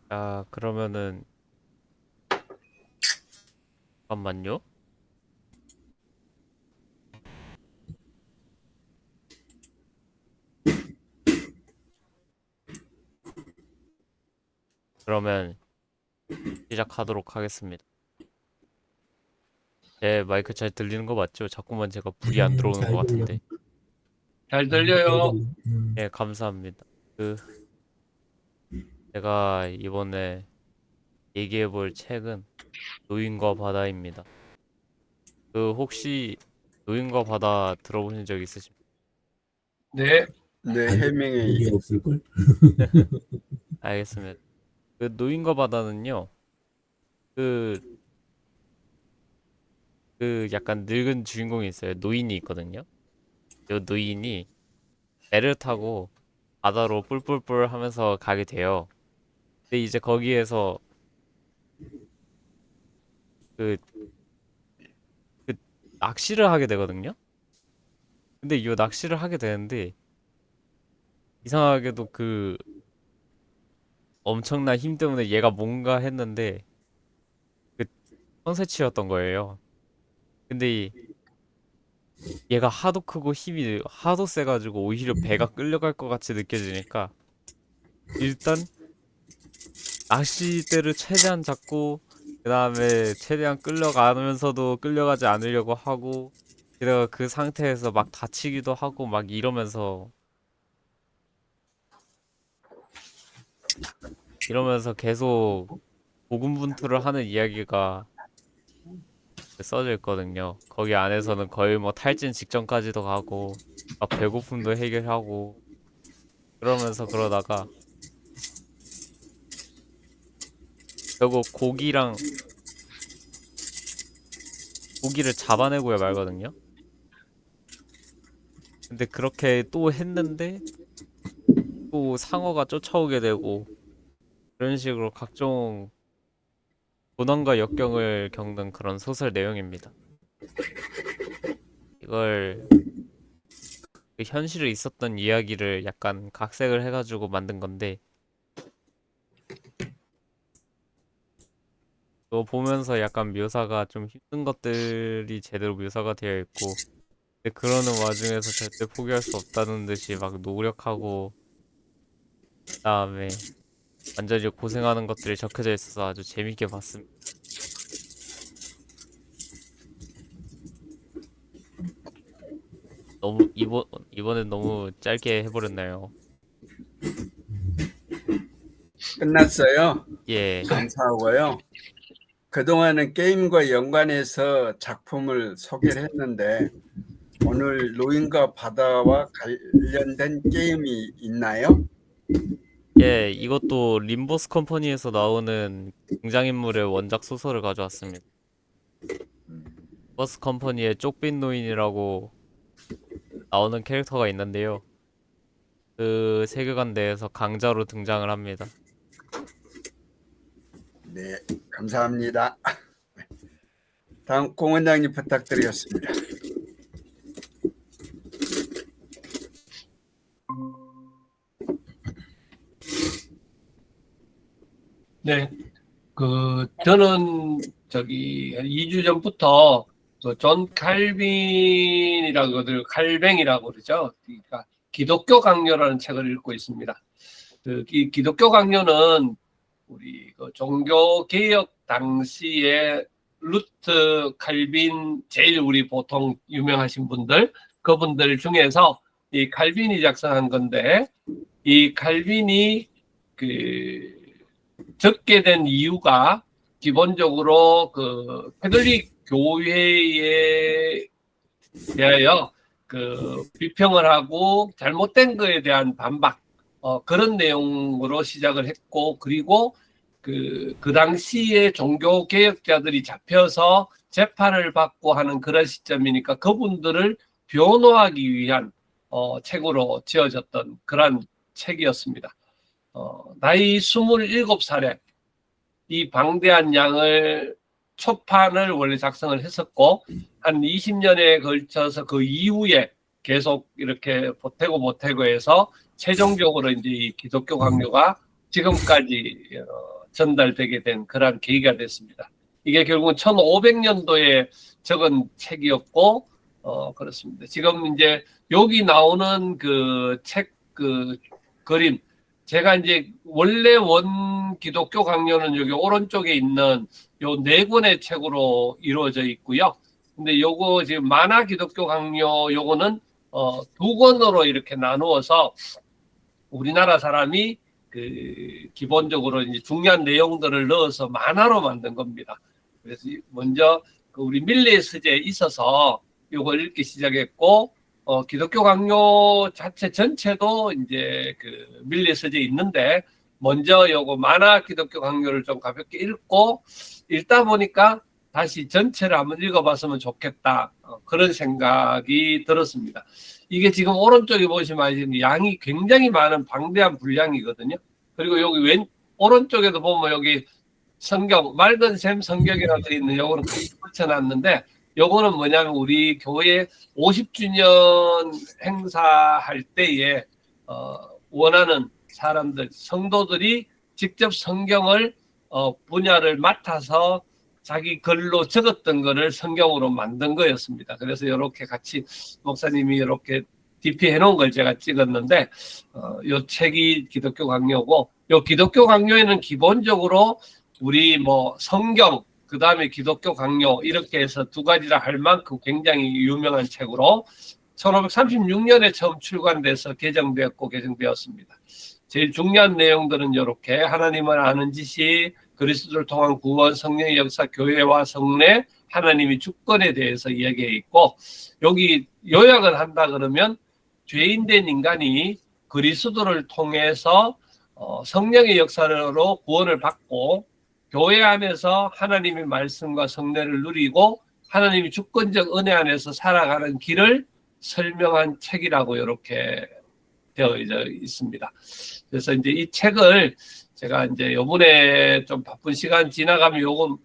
자, 그러면은 잠깐만요. 그러면 시작하도록 하겠습니다. 제 마이크 잘 들리는 거 맞죠? 자꾸만 제가 불이 안 네, 들어오는 것 잘 들려. 같은데. 잘 잘 들려요. 들려. 네, 감사합니다. 제가 이번에 얘기해 볼 책은 노인과 바다입니다. 혹시 노인과 바다 들어보신 적 있으십니까? 네, 네, 아니, 해명에 의미 없을걸? 알겠습니다. 노인과 바다는요, 그, 약간 늙은 주인공이 있어요. 노인이 있거든요. 이 노인이 배를 타고 바다로 뿔뿔뿔 하면서 가게 돼요. 근데 이제 거기에서 그, 그 낚시를 하게 되거든요. 근데 이 낚시를 하게 되는데 이상하게도 엄청난 힘 때문에 얘가 뭔가 했는데 그 컨셉치였던 거예요. 근데 얘가 하도 크고 힘이 하도 세가지고 오히려 배가 끌려갈 것 같이 느껴지니까 일단 낚싯대를 최대한 잡고 그 다음에 최대한 끌려가면서도 끌려가지 않으려고 하고 게다가 그 상태에서 막 다치기도 하고 막 이러면서 계속 고군분투를 하는 이야기가 써져 있거든요. 거기 안에서는 거의 뭐 탈진 직전까지도 가고 막 배고픔도 해결하고 그러면서 그러다가 결국 고기를 잡아내고야 말거든요. 근데 그렇게 또 했는데 또 상어가 쫓아오게 되고 그런 식으로 각종 고난과 역경을 겪는 그런 소설 내용입니다. 이걸 그 현실에 있었던 이야기를 약간 각색을 해가지고 만든 건데 또 보면서 약간 묘사가 좀 힘든 것들이 제대로 묘사가 되어 있고 근데 그러는 와중에서 절대 포기할 수 없다는 듯이 막 노력하고 그다음에 완전히 고생하는 것들이 적혀져 있어서 아주 재밌게 봤습니다. 이번엔 너무 짧게 해버렸나요? 끝났어요. 예. 감사하고요. 그동안은 게임과 연관해서 작품을 소개를 했는데 오늘 노인과 바다와 관련된 게임이 있나요? 예, 이것도 림보스 컴퍼니에서 나오는 등장인물의 원작 소설을 가져왔습니다. 림보스 컴퍼니의 쪽빛 노인이라고 나오는 캐릭터가 있는데요. 그 세계관 내에서 강자로 등장을 합니다. 네, 감사합니다. 다음 공 원장님 부탁드리겠습니다. 네. 저는 한 2주 전부터 그존 칼빈이라고 그러죠. 칼뱅이라고 그러죠. 그러니까 기독교 강요라는 책을 읽고 있습니다. 기독교 강요는 우리 종교 개혁 당시에 루트 칼빈 제일 우리 보통 유명하신 분들 그분들 중에서 이 칼빈이 작성한 건데 이 칼빈이 그 적게 된 이유가 기본적으로 캐톨릭 교회에 대하여 비평을 하고 잘못된 거에 대한 반박 그런 내용으로 시작을 했고 그리고 그 당시에 종교 개혁자들이 잡혀서 재판을 받고 하는 그런 시점이니까 그분들을 변호하기 위한 책으로 지어졌던 그런 책이었습니다. 나이 27살에 이 방대한 양을 초판을 원래 작성을 했었고 한 20년에 걸쳐서 그 이후에 계속 이렇게 보태고 해서 최종적으로 이제 이 기독교 강요가 지금까지 전달되게 된 그런 계기가 됐습니다. 이게 결국은 1500년도에 적은 책이었고, 그렇습니다. 지금 이제 여기 나오는 그 책, 그 그림, 제가 이제 원래 원 기독교 강요는 여기 오른쪽에 있는 요 네 권의 책으로 이루어져 있고요. 근데 요거 지금 만화 기독교 강요 요거는 두 권으로 이렇게 나누어서 우리나라 사람이 그 기본적으로 이제 중요한 내용들을 넣어서 만화로 만든 겁니다. 그래서 먼저 그 우리 밀레 서재에 있어서 요걸 읽기 시작했고, 기독교 강요 자체 전체도 이제 그 밀레 서재에 있는데, 먼저 요거 만화 기독교 강요를 좀 가볍게 읽고, 읽다 보니까 다시 전체를 한번 읽어봤으면 좋겠다. 그런 생각이 들었습니다. 이게 지금 오른쪽에 보시면 지금 양이 굉장히 많은 방대한 분량이거든요. 그리고 여기 오른쪽에도 보면 여기 성경, 맑은 샘 성경이라고 되어 있는 요거는 붙여놨는데, 요거는 뭐냐면 우리 교회 50주년 행사할 때에 원하는 사람들, 성도들이 직접 성경을 분야를 맡아서 자기 글로 적었던 거를 성경으로 만든 거였습니다. 그래서 이렇게 같이 목사님이 이렇게 DP 해놓은 걸 제가 찍었는데, 요 책이 기독교 강요고, 요 기독교 강요에는 기본적으로 우리 뭐 성경, 그 다음에 기독교 강요 이렇게 해서 두 가지라 할 만큼 굉장히 유명한 책으로 1536년에 처음 출간돼서 개정되었습니다. 제일 중요한 내용들은 이렇게 하나님을 아는 지식, 그리스도를 통한 구원, 성령의 역사, 교회와 성례, 하나님의 주권에 대해서 이야기해 있고, 여기 요약을 한다 그러면 죄인된 인간이 그리스도를 통해서 성령의 역사로 구원을 받고 교회 안에서 하나님의 말씀과 성례를 누리고 하나님의 주권적 은혜 안에서 살아가는 길을 설명한 책이라고 이렇게 되어 있습니다. 그래서 이제 이 책을 제가 이제 요번에 좀 바쁜 시간 지나가면 요건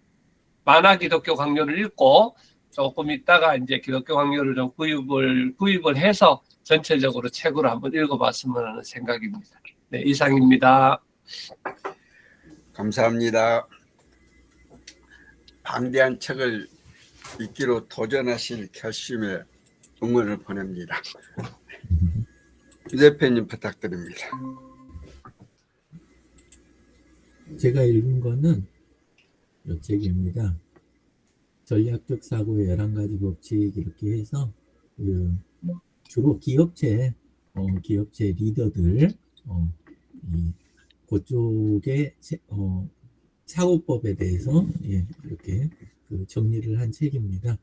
만화 기독교 강요를 읽고 조금 있다가 이제 기독교 강요를 좀 구입을 해서 전체적으로 책으로 한번 읽어봤으면 하는 생각입니다. 네, 이상입니다. 감사합니다. 방대한 책을 읽기로 도전하실 결심에 응원을 보냅니다. 유 대표님 부탁드립니다. 제가 읽은 거는 이 책입니다. 전략적 사고의 11가지 법칙 이렇게 해서 주로 기업체 리더들 그쪽의 사고법에 대해서 이렇게 정리를 한 책입니다.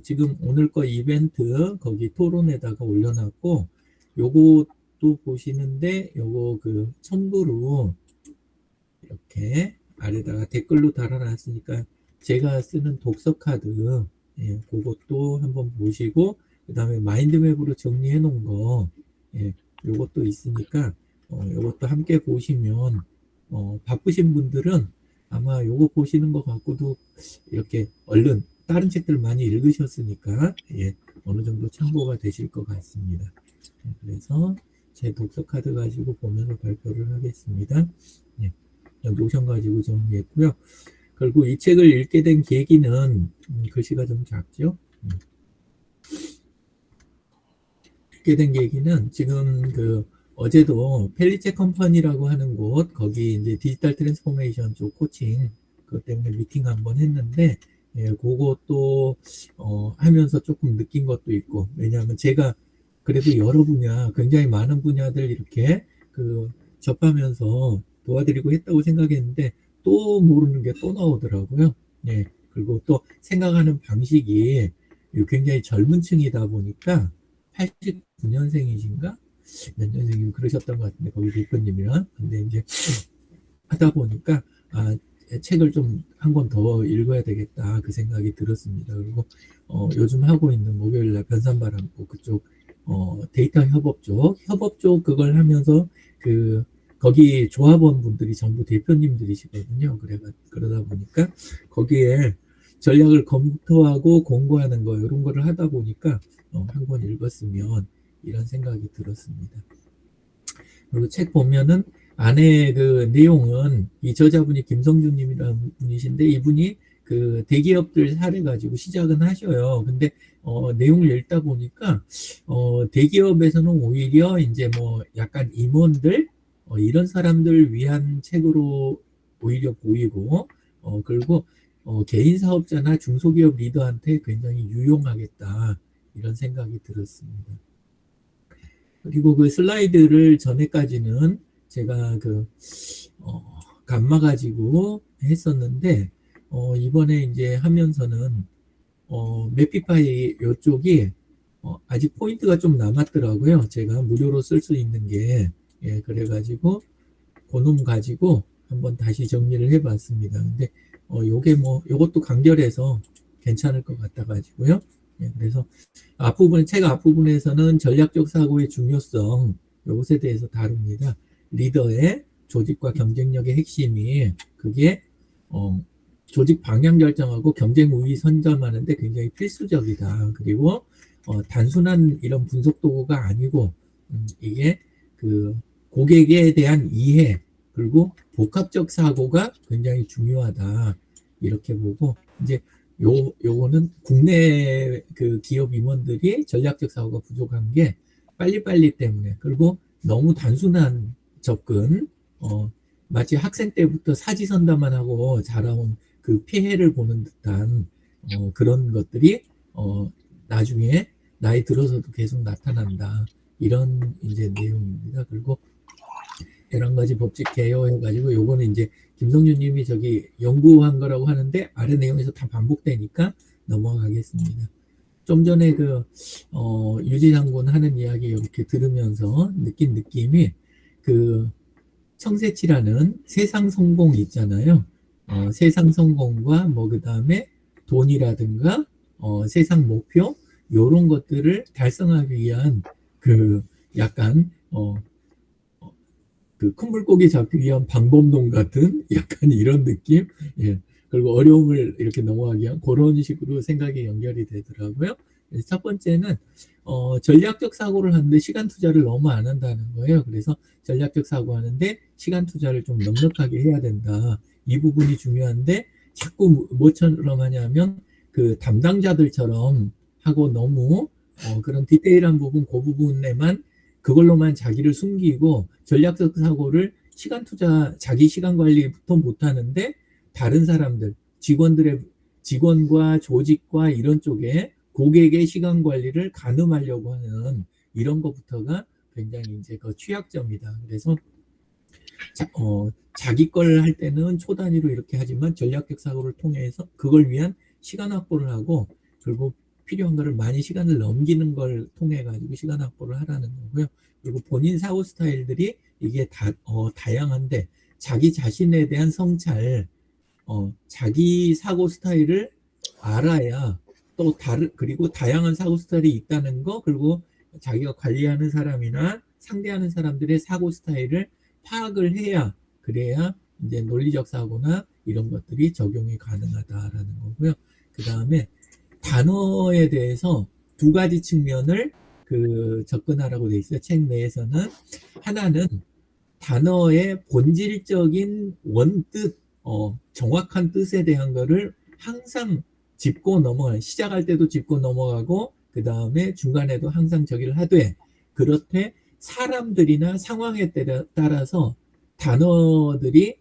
지금 오늘 거 이벤트 거기 토론에다가 올려놨고, 요것도 보시는데 요거 첨부로 이렇게 아래다가 댓글로 달아놨으니까 제가 쓰는 독서 카드 그것도 한번 보시고, 그 다음에 마인드맵으로 정리해 놓은 거 요것도 있으니까 요것도 함께 보시면 바쁘신 분들은 아마 요거 보시는 거 갖고도 이렇게 얼른 다른 책들 많이 읽으셨으니까 어느 정도 참고가 되실 것 같습니다. 그래서 제 독서 카드 가지고 보면서 발표를 하겠습니다. 노션 가지고 정리했고요. 그리고 이 책을 읽게 된 계기는 글씨가 좀 작죠. 읽게 된 계기는 지금 어제도 펠리체 컴퍼니라고 하는 곳, 거기 이제 디지털 트랜스포메이션 쪽 코칭 그것 때문에 미팅 한번 했는데, 그것도 하면서 조금 느낀 것도 있고, 왜냐하면 제가 그래도 여러 분야, 굉장히 많은 분야들 이렇게 접하면서 도와드리고 했다고 생각했는데 또 모르는 게 또 나오더라고요. 그리고 또 생각하는 방식이 굉장히 젊은 층이다 보니까 89년생이신가? 몇 년생이 그러셨던 것 같은데, 거기 대표님이랑. 근데 이제 하다 보니까 책을 좀 한 권 더 읽어야 되겠다 그 생각이 들었습니다. 그리고 요즘 하고 있는 목요일날 변산바람고 그쪽 데이터 협업 쪽 그걸 하면서 거기 조합원 분들이 전부 대표님들이시거든요. 그러다 보니까 거기에 전략을 검토하고 공고하는 거 이런 거를 하다 보니까 한 권 읽었으면 이런 생각이 들었습니다. 그리고 책 보면은 안에 그 내용은 이 저자분이 김성준님이라는 분이신데 이분이 그 대기업들 사례 가지고 시작은 하셔요. 근데 내용을 읽다 보니까 대기업에서는 오히려 이제 뭐 약간 임원들 이런 사람들 위한 책으로 오히려 보이고 그리고 개인 사업자나 중소기업 리더한테 굉장히 유용하겠다 이런 생각이 들었습니다. 그리고 그 슬라이드를 전에까지는 제가 그 감마 가지고 했었는데 이번에 이제 하면서는 매피파이 요쪽이 아직 포인트가 좀 남았더라고요. 제가 무료로 쓸 수 있는 게 예, 그래가지고 그놈 가지고 한번 다시 정리를 해봤습니다. 근데 요게 뭐 요것도 간결해서 괜찮을 것 같아가지고요. 예, 그래서 앞부분 책 앞부분에서는 전략적 사고의 중요성 요것에 대해서 다룹니다. 리더의 조직과 경쟁력의 핵심이 그게 조직 방향 결정하고 경쟁 우위 선점하는데 굉장히 필수적이다. 그리고 단순한 이런 분석 도구가 아니고 이게 그 고객에 대한 이해 그리고 복합적 사고가 굉장히 중요하다. 이렇게 보고 이제 요거는 국내 그 기업 임원들이 전략적 사고가 부족한 게 빨리빨리 때문에 그리고 너무 단순한 접근 마치 학생 때부터 사지선다만 하고 자라온 그 피해를 보는 듯한 그런 것들이 나중에 나이 들어서도 계속 나타난다. 이런 이제 내용입니다. 그리고 여러 가지 법칙 개요해가지고 요거는 이제 김성준 님이 저기 연구한 거라고 하는데 아래 내용에서 다 반복되니까 넘어가겠습니다. 좀 전에 그 유지장군 하는 이야기 이렇게 들으면서 느낀 느낌이 그 청새치라는 세상 성공 있잖아요. 세상 성공과 뭐 그 다음에 돈이라든가 세상 목표 요런 것들을 달성하기 위한 그 약간 그 큰 물고기 잡기 위한 방법론 같은 약간 이런 느낌. 예. 그리고 어려움을 이렇게 넘어가기 위한 그런 식으로 생각이 연결이 되더라고요. 첫 번째는 전략적 사고를 하는데 시간 투자를 너무 안 한다는 거예요. 그래서 전략적 사고 하는데 시간 투자를 좀 넉넉하게 해야 된다. 이 부분이 중요한데 자꾸 뭐처럼 하냐면 그 담당자들처럼 하고 너무 그런 디테일한 부분 그 부분에만 그걸로만 자기를 숨기고 전략적 사고를 시간 투자 자기 시간 관리부터 못하는데 다른 사람들 직원과 조직과 이런 쪽에 고객의 시간 관리를 가늠하려고 하는 이런 것부터가 굉장히 이제 그 취약점이다. 그래서 자기 걸 할 때는 초 단위로 이렇게 하지만 전략적 사고를 통해서 그걸 위한 시간 확보를 하고 그리고 필요한 거를 많이 시간을 넘기는 걸 통해 가지고 시간 확보를 하라는 거고요. 그리고 본인 사고 스타일들이 이게 다양한데 자기 자신에 대한 성찰, 자기 사고 스타일을 알아야 또 그리고 다양한 사고 스타일이 있다는 거 그리고 자기가 관리하는 사람이나 상대하는 사람들의 사고 스타일을 파악을 해야 그래야 이제 논리적 사고나 이런 것들이 적용이 가능하다라는 거고요. 그 다음에 단어에 대해서 두 가지 측면을 그 접근하라고 돼 있어요. 책 내에서는 하나는 단어의 본질적인 원뜻, 정확한 뜻에 대한 거를 항상 짚고 넘어가요. 시작할 때도 짚고 넘어가고 그 다음에 중간에도 항상 저기를 하되 그렇되 사람들이나 상황에 따라서 단어들이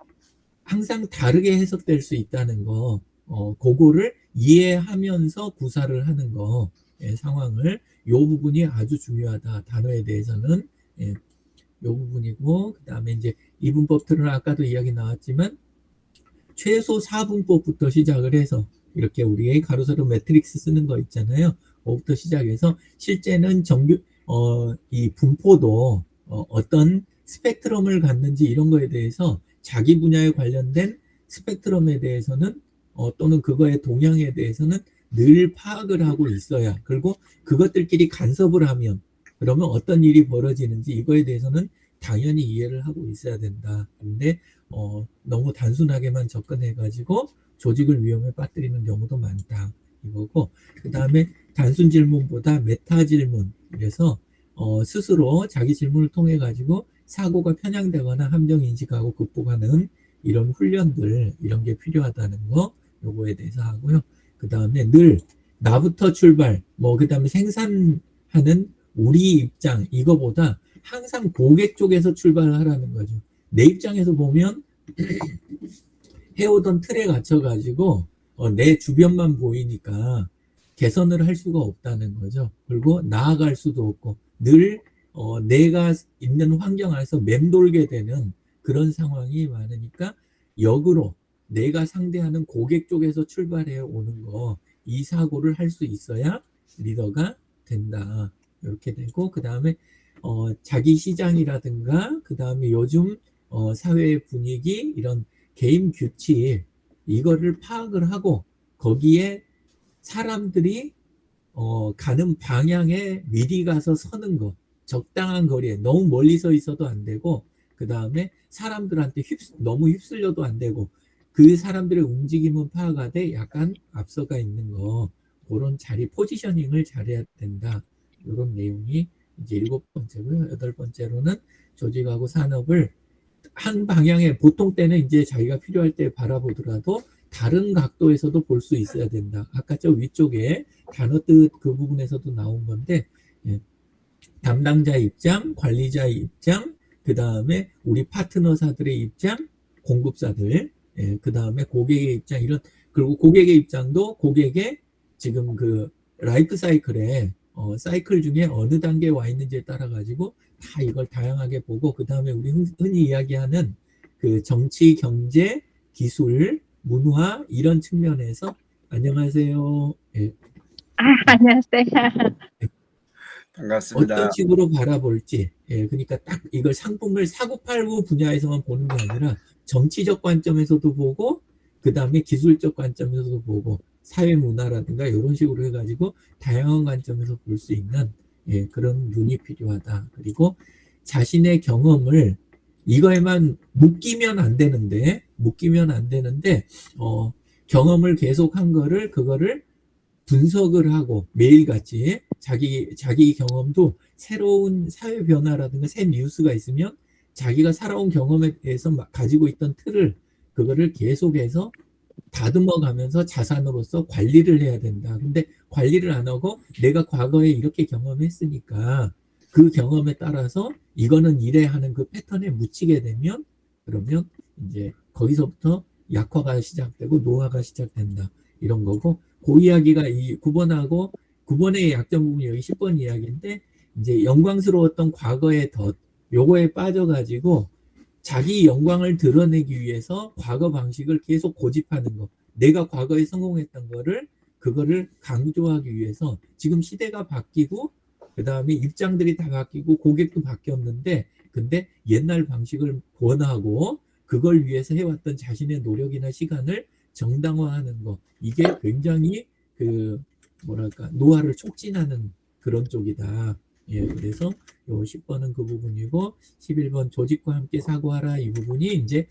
항상 다르게 해석될 수 있다는 거 그거를 이해하면서 구사를 하는 거 상황을 요 부분이 아주 중요하다. 단어에 대해서는 요 부분이고 그 다음에 이제 이분법 틀은 아까도 이야기 나왔지만 최소 4분법부터 시작을 해서 이렇게 우리의 가로세로 매트릭스 쓰는 거 있잖아요. 그거부터 시작해서 실제는 이 분포도 어떤 스펙트럼을 갖는지 이런 거에 대해서 자기 분야에 관련된 스펙트럼에 대해서는 또는 그거의 동향에 대해서는 늘 파악을 하고 있어야 그리고 그것들끼리 간섭을 하면 그러면 어떤 일이 벌어지는지 이거에 대해서는 당연히 이해를 하고 있어야 된다. 근데 너무 단순하게만 접근해가지고 조직을 위험에 빠뜨리는 경우도 많다. 이거고 그 다음에 단순 질문보다 메타 질문 그래서 스스로 자기 질문을 통해 가지고 사고가 편향되거나 함정 인식하고 극복하는 이런 훈련들, 이런 게 필요하다는 거, 요거에 대해서 하고요. 그 다음에 늘 나부터 출발, 그 다음에 생산하는 우리 입장, 이거보다 항상 고객 쪽에서 출발을 하라는 거죠. 내 입장에서 보면 해오던 틀에 갇혀가지고 내 주변만 보이니까 개선을 할 수가 없다는 거죠. 그리고 나아갈 수도 없고 늘 내가 있는 환경 안에서 맴돌게 되는 그런 상황이 많으니까 역으로 내가 상대하는 고객 쪽에서 출발해 오는 거, 이 사고를 할 수 있어야 리더가 된다. 이렇게 되고, 그 다음에 자기 시장이라든가, 그 다음에 요즘 사회 분위기, 이런 게임 규칙, 이거를 파악을 하고 거기에 사람들이 가는 방향에 미리 가서 서는 거, 적당한 거리에 너무 멀리 서 있어도 안 되고, 그 다음에 사람들한테 너무 휩쓸려도 안 되고, 그 사람들의 움직임은 파악하되 약간 앞서가 있는 거, 그런 자리 포지셔닝을 잘해야 된다. 이런 내용이 이제 7번째고요. 8번째로는 조직하고 산업을 한 방향에, 보통 때는 이제 자기가 필요할 때 바라보더라도 다른 각도에서도 볼 수 있어야 된다. 아까 저 위쪽에 단어 뜻 그 부분에서도 나온 건데, 담당자 입장, 관리자의 입장, 그 다음에 우리 파트너사들의 입장, 공급사들, 그 다음에 고객의 입장, 그리고 고객의 입장도 고객의 지금 그 라이프 사이클에 사이클 중에 어느 단계에 와 있는지에 따라 가지고 다 이걸 다양하게 보고, 그 다음에 우리 흔히 이야기하는 그 정치, 경제, 기술, 문화 이런 측면에서 안녕하세요. 안녕하세요. 반갑습니다. 어떤 식으로 바라볼지, 그러니까 딱 이걸 상품을 사고팔고 분야에서만 보는 게 아니라 정치적 관점에서도 보고, 그 다음에 기술적 관점에서도 보고, 사회 문화라든가 이런 식으로 해가지고 다양한 관점에서 볼 수 있는 그런 눈이 필요하다. 그리고 자신의 경험을 이거에만 묶이면 안 되는데 경험을 계속한 그거를 분석을 하고 매일같이 자기 경험도 새로운 사회 변화라든가 새 뉴스가 있으면 자기가 살아온 경험에 대해서 가지고 있던 틀을 그거를 계속해서 다듬어 가면서 자산으로서 관리를 해야 된다. 근데 관리를 안 하고 내가 과거에 이렇게 경험했으니까 그 경험에 따라서 이거는 이래 하는 그 패턴에 묻히게 되면, 그러면 이제 거기서부터 약화가 시작되고 노화가 시작된다. 이런 거고, 그 이야기가 이 9번의 약점 부분이 여기 10번 이야기인데, 이제 영광스러웠던 과거의 덫, 요거에 빠져가지고 자기 영광을 드러내기 위해서 과거 방식을 계속 고집하는 거. 내가 과거에 성공했던 그거를 강조하기 위해서 지금 시대가 바뀌고, 그 다음에 입장들이 다 바뀌고, 고객도 바뀌었는데, 근데 옛날 방식을 권하고, 그걸 위해서 해왔던 자신의 노력이나 시간을 정당화하는 거. 이게 굉장히 노화를 촉진하는 그런 쪽이다. 그래서 요 10번은 그 부분이고, 11번 조직과 함께 사고하라, 이 부분이 이제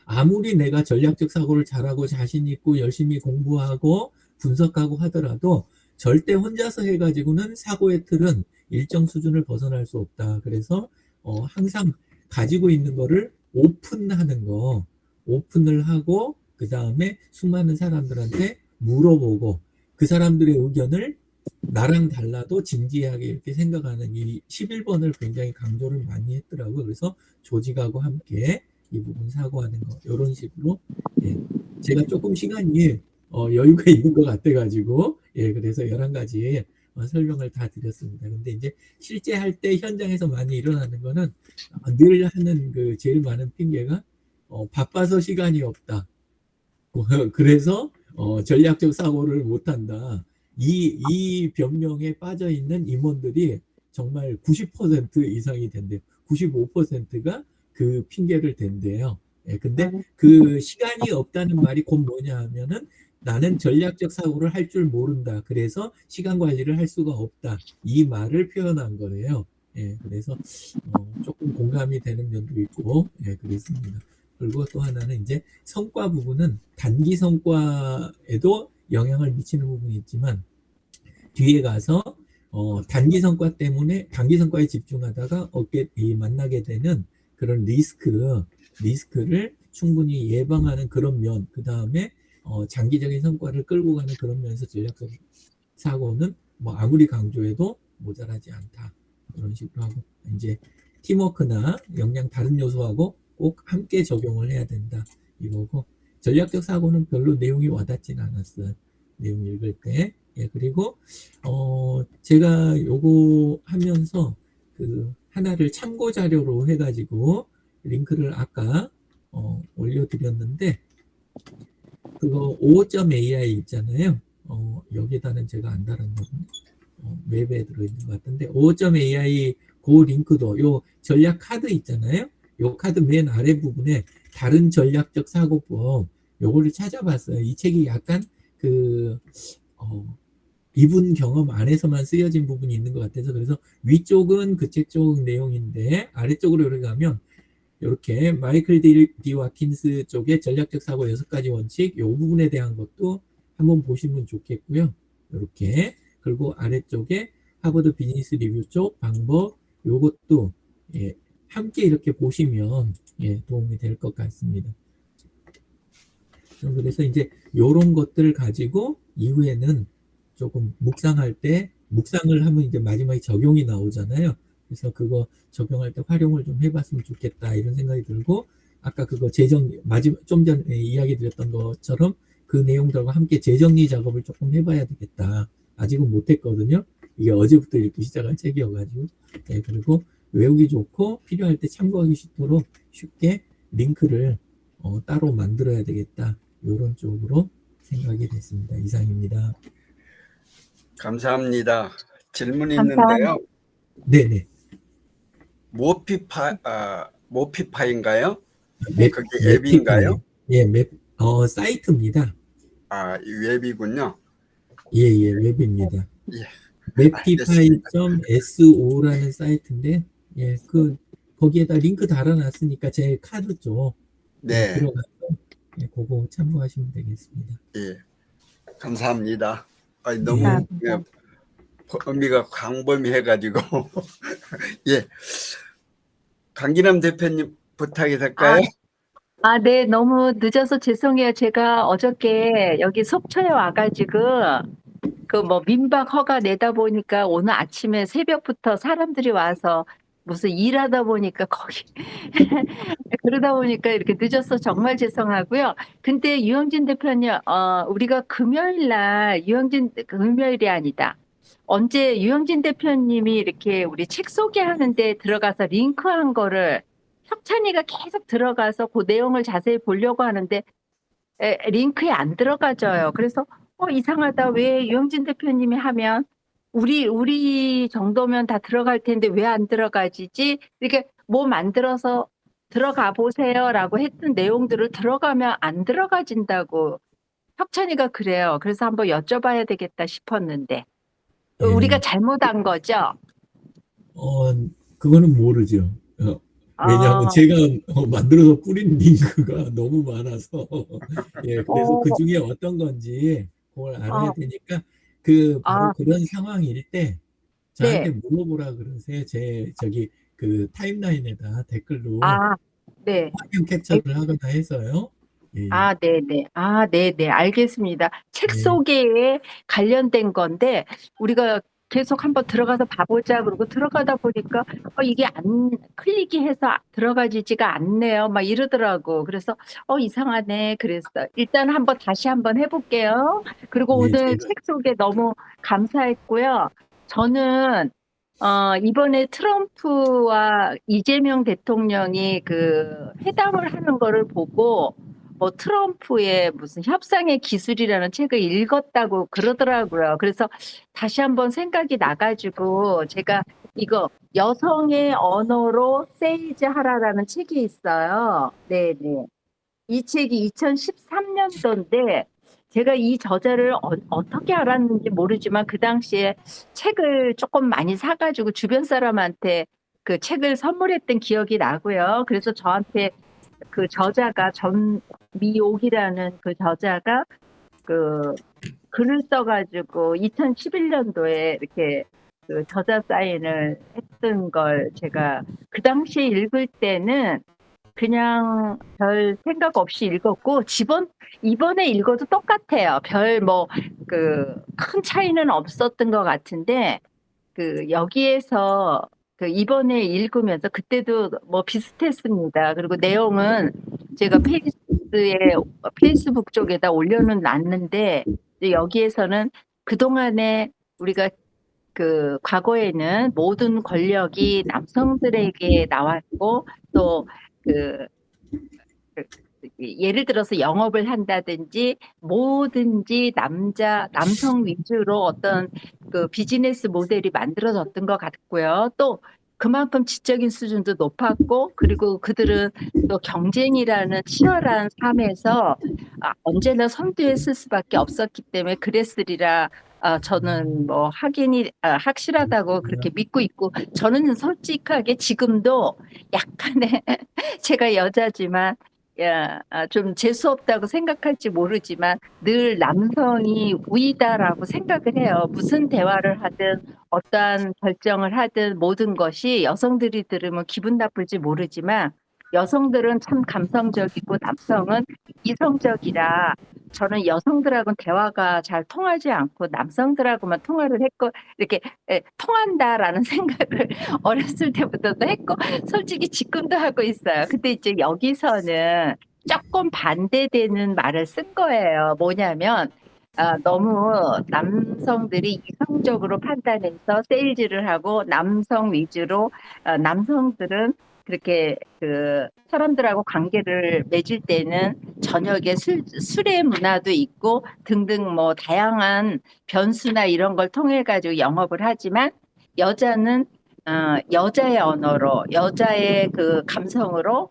아무리 내가 전략적 사고를 잘하고 자신 있고 열심히 공부하고 분석하고 하더라도 절대 혼자서 해가지고는 사고의 틀은 일정 수준을 벗어날 수 없다. 그래서 항상 가지고 있는 거를 오픈을 하고, 그 다음에 수많은 사람들한테 물어보고, 그 사람들의 의견을 나랑 달라도 진지하게 이렇게 생각하는 이 11번을 굉장히 강조를 많이 했더라고요. 그래서 조직하고 함께 이 부분 사고하는 거, 이런 식으로. 제가 조금 시간이 여유가 있는 것 같아가지고, 그래서 11가지 설명을 다 드렸습니다. 근데 이제 실제 할 때 현장에서 많이 일어나는 거는 늘 하는 그 제일 많은 핑계가 바빠서 시간이 없다. 그래서 전략적 사고를 못한다. 이 변명에 빠져 있는 임원들이 정말 90% 이상이 된대요. 95%가 그 핑계를 댄대요. 근데 그 시간이 없다는 말이 곧 뭐냐 하면은 나는 전략적 사고를 할 줄 모른다. 그래서 시간 관리를 할 수가 없다. 이 말을 표현한 거예요. 그래서 조금 공감이 되는 면도 있고, 그렇습니다. 그리고 또 하나는 이제 성과 부분은 단기 성과에도 영향을 미치는 부분이 있지만 뒤에 가서 단기 성과 때문에 단기 성과에 집중하다가 만나게 되는 그런 리스크를 충분히 예방하는 그런 면, 그 다음에 장기적인 성과를 끌고 가는 그런 면에서 전략적 사고는 뭐 아무리 강조해도 모자라지 않다. 이런 식으로 하고 이제 팀워크나 역량 다른 요소하고 꼭 함께 적용을 해야 된다. 이거고 전략적 사고는 별로 내용이 와닿진 않았어요. 내용 읽을 때. 예, 그리고 제가 요거 하면서 그 하나를 참고 자료로 해가지고 링크를 아까 올려드렸는데 그거 5.ai 있잖아요. 여기다는 제가 안 달았거든요. 웹에 들어있는 것 같은데 5.ai 그 링크도 요 전략 카드 있잖아요. 요 카드 맨 아래 부분에 다른 전략적 사고법 요거를 찾아봤어요. 이 책이 약간 이분 경험 안에서만 쓰여진 부분이 있는 것 같아서 그래서 위쪽은 그 책 쪽 내용인데 아래쪽으로 이렇게 가면 이렇게 마이클 디 와킨스 쪽의 전략적 사고 6가지 원칙 이 부분에 대한 것도 한번 보시면 좋겠고요. 이렇게 그리고 아래쪽에 하버드 비즈니스 리뷰 쪽 방법 요것도 예, 함께 이렇게 보시면 예, 도움이 될 것 같습니다. 그래서 이제 이런 것들을 가지고 이후에는 조금 묵상할 때 묵상을 하면 이제 마지막에 적용이 나오잖아요. 그래서 그거 적용할 때 활용을 좀 해봤으면 좋겠다 이런 생각이 들고 아까 그거 좀 전에 이야기 드렸던 것처럼 그 내용들과 함께 재정리 작업을 조금 해봐야 되겠다. 아직은 못했거든요. 이게 어제부터 이렇게 시작한 책이어가지고 네, 그리고 외우기 좋고 필요할 때 참고하기 쉽도록 쉽게 링크를 따로 만들어야 되겠다. 이런 쪽으로 생각이 됐습니다. 이상입니다. 감사합니다. 질문이 감사합니다. 있는데요. 네네. 모피파인가요? 맵, 그게 앱인가요? 예, 사이트입니다. 이 웹이군요. 예, 웹입니다. 예, mapify.so라는 사이트인데, 예, 거기에다 링크 달아놨으니까 제 카드 쪽 네, 들어가서 예, 그거 참고하시면 되겠습니다. 예, 감사합니다. 너무 감사합니다. 의미가 광범위해가지고 예, 강기남 대표님 부탁이 될까요? 네, 너무 늦어서 죄송해요. 제가 어저께 여기 속초에 와가지고 그 뭐 민박 허가 내다 보니까 오늘 아침에 새벽부터 사람들이 와서 무슨 일하다 보니까 거기 그러다 보니까 이렇게 늦어서 정말 죄송하고요. 근데 유영진 대표님, 우리가 금요일이 아니다. 언제 유영진 대표님이 이렇게 우리 책 소개하는데 들어가서 링크한 거를 혁찬이가 계속 들어가서 그 내용을 자세히 보려고 하는데 링크에 안 들어가져요. 그래서 이상하다. 왜 유영진 대표님이 하면 우리 정도면 다 들어갈 텐데 왜 안 들어가지지? 이렇게 뭐 만들어서 들어가 보세요라고 했던 내용들을 들어가면 안 들어가진다고 혁찬이가 그래요. 그래서 한번 여쭤봐야 되겠다 싶었는데 예. 우리가 잘못한 거죠? 그거는 모르죠. 왜냐하면 제가 만들어서 뿌린 링크가 너무 많아서 예, 그래서 그 중에 어떤 건지 그걸 알아야 되니까 바로 그런 상황일 때 저한테 물어보라 그러세요. 저기 그 타임라인에다 댓글로 네. 화면 캡처를 하거나 해서요. 예. 네네. 알겠습니다. 책 소개에 관련된 건데 우리가 계속 한번 들어가서 봐보자 그러고 들어가다 보니까 이게 클릭이 해서 들어가지지가 않네요. 막 이러더라고. 그래서 이상하네. 그랬어. 일단 다시 한번 해볼게요. 그리고 오늘 책 소개 너무 감사했고요. 저는 이번에 트럼프와 이재명 대통령이 그 회담을 하는 거를 보고 트럼프의 무슨 협상의 기술이라는 책을 읽었다고 그러더라고요. 그래서 다시 한번 생각이 나가지고 제가 이거 여성의 언어로 세이지 하라라는 책이 있어요. 네네. 이 책이 2013년도인데 제가 이 저자를 어떻게 알았는지 모르지만 그 당시에 책을 조금 많이 사가지고 주변 사람한테 그 책을 선물했던 기억이 나고요. 그래서 저한테 그 저자가 전미옥이라는 그 저자가 그 글을 써가지고 2011년도에 이렇게 그 저자 사인을 했던 걸 제가 그 당시에 읽을 때는 그냥 별 생각 없이 읽었고, 이번에 읽어도 똑같아요. 별 뭐 그 큰 차이는 없었던 것 같은데, 그 여기에서 그 이번에 읽으면서 그때도 뭐 비슷했습니다. 그리고 내용은 제가 페이스북 쪽에다 올려는 놨는데, 이제 여기에서는 그동안에 우리가 그 과거에는 모든 권력이 남성들에게 나왔고, 또 그 예를 들어서 영업을 한다든지 뭐든지 남성 위주로 어떤 그 비즈니스 모델이 만들어졌던 것 같고요. 또 그만큼 지적인 수준도 높았고, 그리고 그들은 또 경쟁이라는 치열한 삶에서 언제나 선두에 설 수밖에 없었기 때문에 그랬으리라. 저는 뭐 확실하다고 그렇게 믿고 있고, 저는 솔직하게 지금도 약간의 제가 여자지만 좀 재수 없다고 생각할지 모르지만 늘 남성이 우위다라고 생각을 해요. 무슨 대화를 하든 어떠한 결정을 하든 모든 것이 여성들이 들으면 기분 나쁠지 모르지만 여성들은 참 감성적이고 남성은 이성적이라, 저는 여성들하고는 대화가 잘 통하지 않고 남성들하고만 통화를 했고 이렇게 통한다라는 생각을 어렸을 때부터도 했고 솔직히 지금도 하고 있어요. 근데 이제 여기서는 조금 반대되는 말을 쓴 거예요. 뭐냐면 너무 남성들이 이성적으로 판단해서 세일즈를 하고 남성 위주로, 남성들은 그렇게 그 사람들하고 관계를 맺을 때는 저녁에 술의 문화도 있고 등등 뭐 다양한 변수나 이런 걸 통해 가지고 영업을 하지만 여자는 여자의 언어로, 여자의 그 감성으로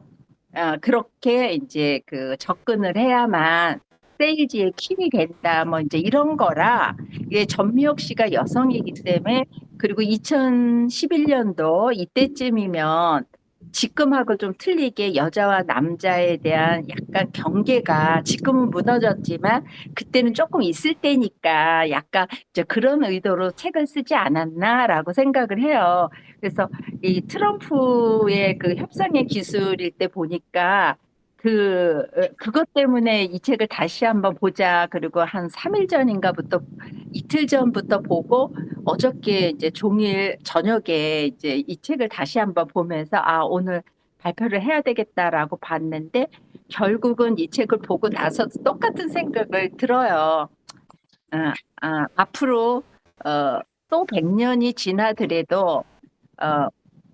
그렇게 이제 그 접근을 해야만 세일즈의 퀸이 된다. 뭐 이제 이런 거라, 이게 전미옥 씨가 여성이기 때문에, 그리고 2011년도 이때쯤이면 지금하고 좀 틀리게 여자와 남자에 대한 약간 경계가 지금은 무너졌지만 그때는 조금 있을 때니까 약간 이제 그런 의도로 책을 쓰지 않았나라고 생각을 해요. 그래서 이 트럼프의 그 협상의 기술일 때 보니까 그것 때문에 이 책을 다시 한번 보자. 그리고 한 3일 전인가부터 이틀 전부터 보고 어저께 이제 종일 저녁에 이제 이 책을 다시 한번 보면서 오늘 발표를 해야 되겠다라고 봤는데 결국은 이 책을 보고 나서 똑같은 생각을 들어요. 앞으로 또 100년이 지나더라도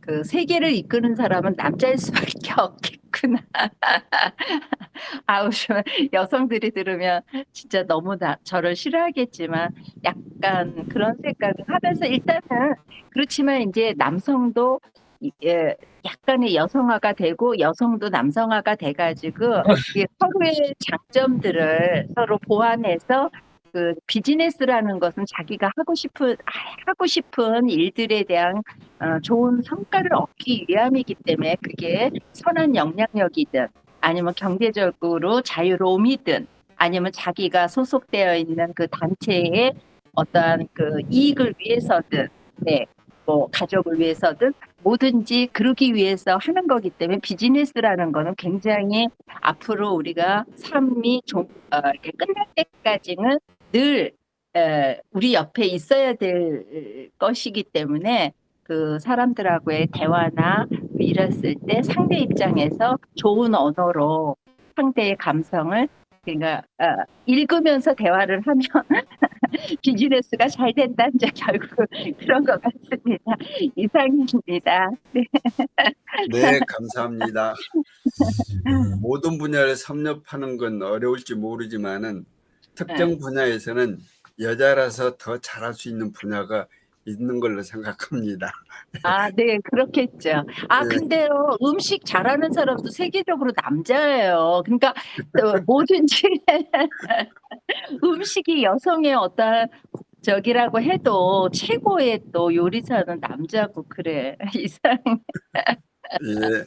그 세계를 이끄는 사람은 남자일 수밖에 없겠구나. 좀 여성들이 들으면 진짜 너무 저를 싫어하겠지만 약간 그런 생각을 하면서 일단은, 그렇지만 이제 남성도 약간의 여성화가 되고 여성도 남성화가 돼가지고 서로의 장점들을 서로 보완해서 그 비즈니스라는 것은 자기가 하고 싶은 일들에 대한 좋은 성과를 얻기 위함이기 때문에 그게 선한 영향력이든 아니면 경제적으로 자유로움이든 아니면 자기가 소속되어 있는 그 단체의 어떠한 그 이익을 위해서든, 네, 뭐 가족을 위해서든 뭐든지 그러기 위해서 하는 거기 때문에 비즈니스라는 거는 굉장히 앞으로 우리가 삶이 이렇게 끝날 때까지는 늘 우리 옆에 있어야 될 것이기 때문에 그 사람들하고의 대화나 이랬을 때 상대 입장에서 좋은 언어로 상대의 감성을, 그러니까 읽으면서 대화를 하면 비즈니스가 잘 된다는 게 결국 그런 것 같습니다. 이상입니다. 네. 네, 감사합니다. 모든 분야를 섭렵하는 건 어려울지 모르지만은 특정 분야에서는 여자라서 더 잘할 수 있는 분야가 있는 걸로 생각합니다. 네, 그렇겠죠. 네. 근데요, 음식 잘하는 사람도 세계적으로 남자예요. 그러니까 뭐든지 음식이 여성의 어떤 적이라고 해도 최고의 또 요리사는 남자고 그래. 이상. 예,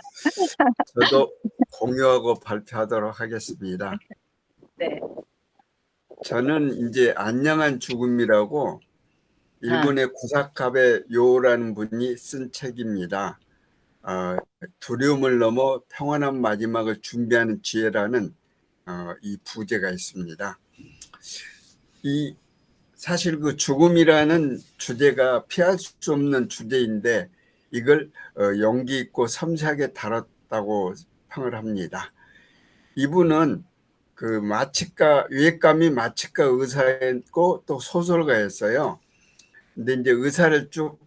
저도 공유하고 발표하도록 하겠습니다. 네. 저는 이제 안녕한 죽음이라고 일본의 고사카베 요라는 분이 쓴 책입니다. 두려움을 넘어 평안한 마지막을 준비하는 지혜라는 이 부제가 있습니다. 사실 그 죽음이라는 주제가 피할 수 없는 주제인데 이걸 용기 있고 섬세하게 다뤘다고 평을 합니다. 이분은 그 위액감이 마취과 의사였고 또 소설가였어요. 근데 이제 의사를 쭉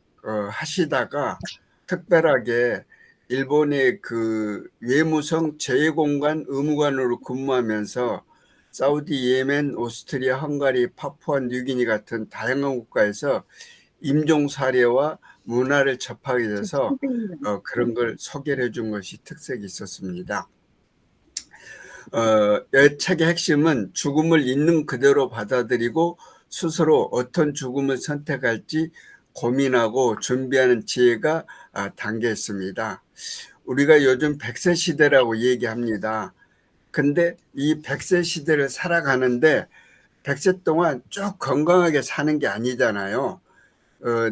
하시다가 특별하게 일본의 그 외무성 제외공관 의무관으로 근무하면서 사우디, 예멘, 오스트리아, 헝가리, 파푸아 뉴기니 같은 다양한 국가에서 임종 사례와 문화를 접하게 돼서 그런 걸 소개를 해준 것이 특색이 있었습니다. 이 책의 핵심은 죽음을 있는 그대로 받아들이고 스스로 어떤 죽음을 선택할지 고민하고 준비하는 지혜가 담겨 있습니다. 우리가 요즘 100세 시대라고 얘기합니다. 근데 이 100세 시대를 살아가는데 100세 동안 쭉 건강하게 사는 게 아니잖아요.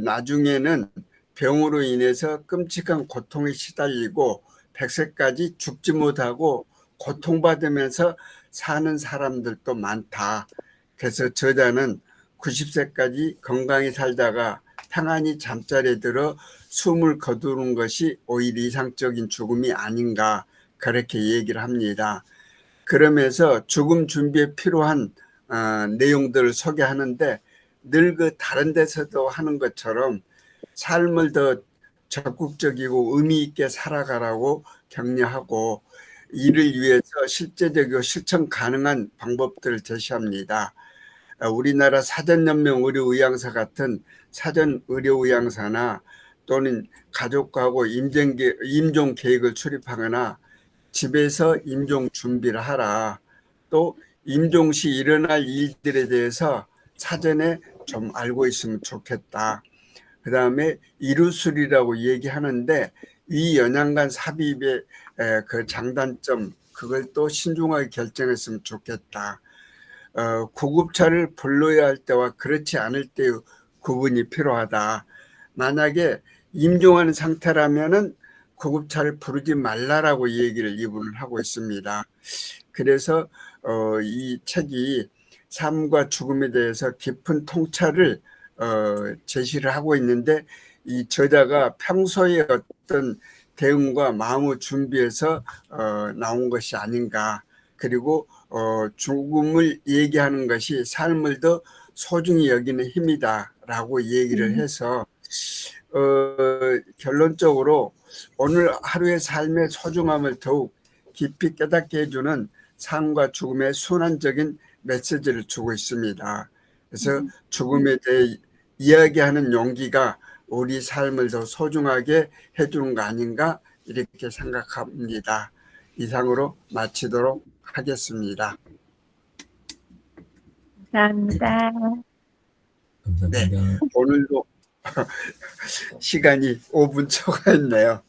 나중에는 병으로 인해서 끔찍한 고통에 시달리고 100세까지 죽지 못하고 고통받으면서 사는 사람들도 많다. 그래서 저자는 90세까지 건강히 살다가 평안히 잠자리에 들어 숨을 거두는 것이 오히려 이상적인 죽음이 아닌가 그렇게 얘기를 합니다. 그러면서 죽음 준비에 필요한 내용들을 소개하는데 늘 그 다른 데서도 하는 것처럼 삶을 더 적극적이고 의미 있게 살아가라고 격려하고 이를 위해서 실제적이고 실천 가능한 방법들을 제시합니다. 우리나라 사전연명 의료의향사 같은 사전의료의향사나 또는 가족하고 임종 계획을 수립하거나 집에서 임종 준비를 하라. 또 임종 시 일어날 일들에 대해서 사전에 좀 알고 있으면 좋겠다. 그 다음에 이루술이라고 얘기하는데 위 연양간 삽입의 그 장단점 그걸 또 신중하게 결정했으면 좋겠다. 구급차를 불러야 할 때와 그렇지 않을 때의 구분이 필요하다. 만약에 임종하는 상태라면은 구급차를 부르지 말라라고 얘기를 이분은 하고 있습니다. 그래서 이 책이 삶과 죽음에 대해서 깊은 통찰을 제시를 하고 있는데 이 저자가 평소에 어떤 대응과 마음을 준비해서 나온 것이 아닌가. 그리고 죽음을 얘기하는 것이 삶을 더 소중히 여기는 힘이다라고 얘기를 해서 결론적으로 오늘 하루의 삶의 소중함을 더욱 깊이 깨닫게 해주는 삶과 죽음의 순환적인 메시지를 주고 있습니다. 그래서 죽음에 대해 이야기하는 용기가 우리 삶을 더 소중하게 해주는 거 아닌가 이렇게 생각합니다. 이상으로 마치도록 하겠습니다. 감사합니다. 감사합니다. 네, 오늘도 시간이 5분 초과했네요.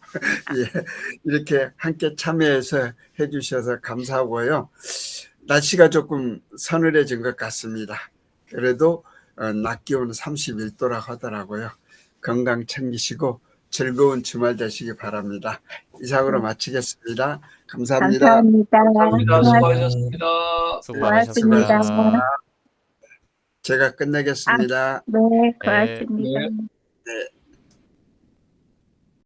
예, 이렇게 함께 참여해서 해주셔서 감사하고요. 날씨가 조금 서늘해진 것 같습니다. 그래도 낮 기온은 31도라고 하더라고요. 건강 챙기시고 즐거운 주말 되시기 바랍니다. 이상으로 마치겠습니다. 감사합니다. 감사합니다. 감사합니다. 수고하셨습니다. 수고하셨습니다. 수고 많으셨습니다. 고맙습니다. 제가 끝내겠습니다. 네, 고맙습니다. 네. 네.